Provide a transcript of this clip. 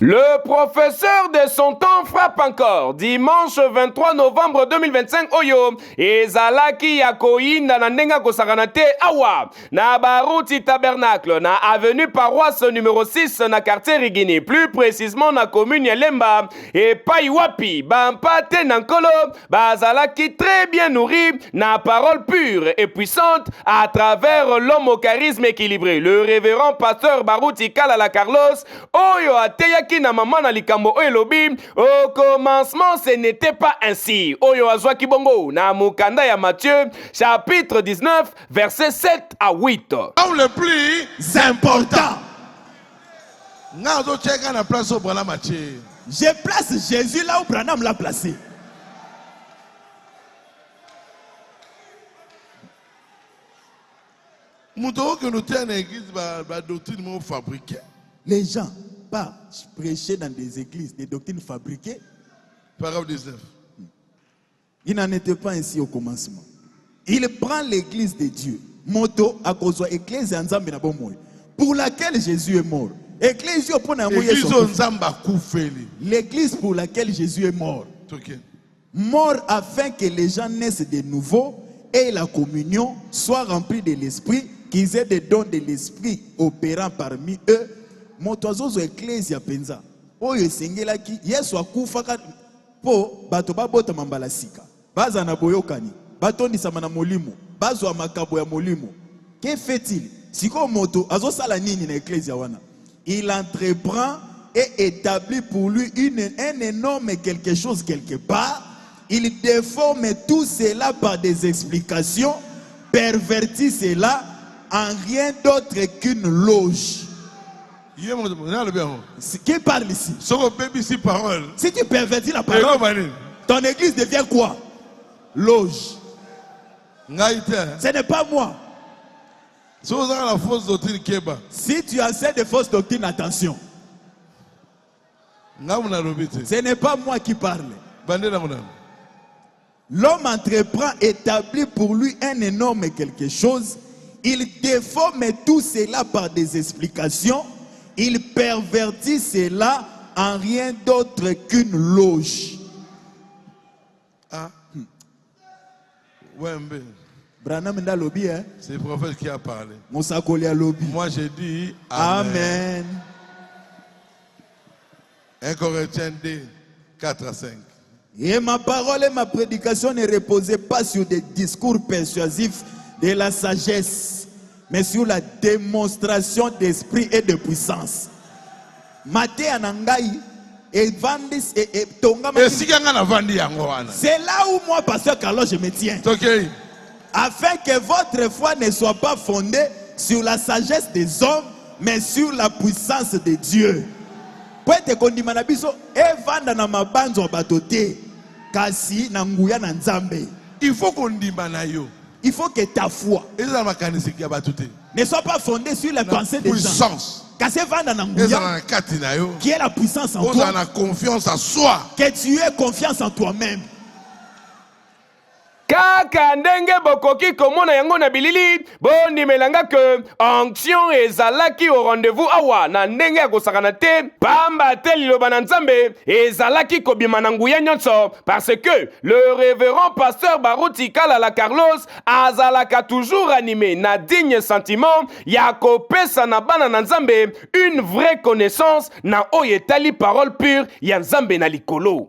Le professeur de son temps frappe encore. Dimanche 23 novembre 2025 oyo ezalaki ya koyinda na ndenga kosakana te awa na baruti tabernacle na avenue paroisse numéro 6 na quartier Rigini, plus précisément na commune ya Lemba et Paiwapi. Bampate nankolo bazalaki très bien nourri na parole pure et puissante à travers l'homme au charisme équilibré, le révérend pasteur Baruti Kalala Carlos oyo ateyaki na mama na likambo oyo elobi au commencement ce n'était pas ainsi oyo azwaki bongo na mukanda ya Matthieu chapitre 19 versets 7 à 8. Le plus important. Je place Jésus là où Branham l'a placé. Les gens pas prêcher dans des églises, des doctrines fabriquées. Paragraphe 19. Il n'en était pas ainsi au commencement. Il prend l'église de Dieu. Moto à cause de l'église pour laquelle Jésus est mort. L'église pour laquelle Jésus est mort. Mort afin que les gens naissent de nouveau et la communion soit remplie de l'esprit, qu'ils aient des dons de l'esprit opérant parmi eux. Motoazozo ecclesia penza. Oyo esengelaki Yesu akufaka po bato babota mambala sika. Baza na boyokani. Batondisama na molimo. Bazwa makabo ya molimo. Que fait-il? Siko moto azosala nini na ecclesia wana? Il entreprend et établit pour lui un énorme quelque chose quelque part. Il déforme tout cela par des explications, pervertit cela en rien d'autre qu'une loge. Qui parle ici? Si tu pervertis la parole, ton église devient quoi? Loge. Ce n'est pas moi. Si tu enseignes de fausses doctrines, attention. Ce n'est pas moi qui parle. L'homme entreprend, établit pour lui un énorme quelque chose. Il déforme tout cela par des explications. Il pervertit cela en rien d'autre qu'une loge. Ah. Ouais, hein? C'est le prophète qui a parlé. Moi j'ai dit Amen. 1 Corinthiens 2, 4 à 5. Et ma parole et ma prédication ne reposaient pas sur des discours persuasifs de la sagesse, mais sur la démonstration d'esprit et de puissance. Maté anangai et vandis et tonga. C'est là où moi, pasteur Carlos, je me tiens. Okay. Afin que votre foi ne soit pas fondée sur la sagesse des hommes, mais sur la puissance de Dieu. Il faut qu'on dise il faut que ta foi ne soit pas fondée sur les pensées des gens. Qui est la puissance en toi. Confiance en soi. Que tu aies confiance en toi-même. Kaka ndenge bokoki komona yango na bilili bondimelanga ke onction ezalaki au rendez-vous awa na ndenge ya kosakana te pamba te liloba na Nzambe ezalaki kobima na nguya nyonso parce que le révérend pasteur Baruti Kalala Carlos azalaka toujours animé na digne sentiment ya kopesa na bana na Nzambe une vraie connaissance na oyo etali parole pure ya Nzambe na likolo.